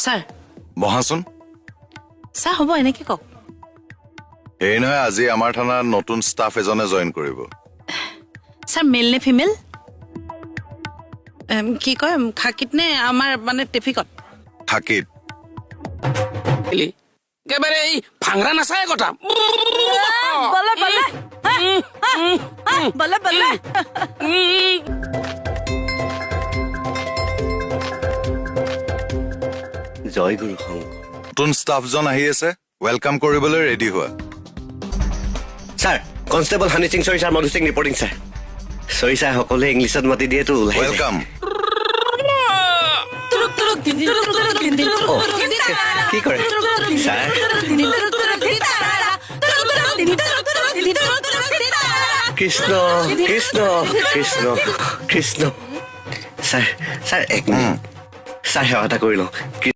Sir বহাচোন sir হ'ব এনেকে কওক এই নহয় আজি আমাৰ থানাত নতুন ষ্টাফ এজনে জইন কৰিব স্যাৰ মেল নে ফিমেল কি কয় খাকিত নে আমাৰ মানে ট্ৰেফিকত থাকিত একেবাৰে এই ভাংৰা নাচায় কথা বলে বলে বলে বলে জয় গুৰু শংকৰ নতুন ষ্টাফজন আহি আছে ৱেলকাম কৰিবলৈ ৰেডি হোৱা ছাৰ কনষ্টেবল হানি সিং চৰি ছাৰ মধু সিং ৰিপৰ্টিং ছাৰ চৰি ছাৰ সকলোৱে ইংলিছত মাতি দিয়েতো ওলাই যায়। ৱেলকাম কি কৰে sir Krishna Krishna Krishna Krishna sir sir এক মিনিট ছাৰ সেৱা এটা কৰি লওঁ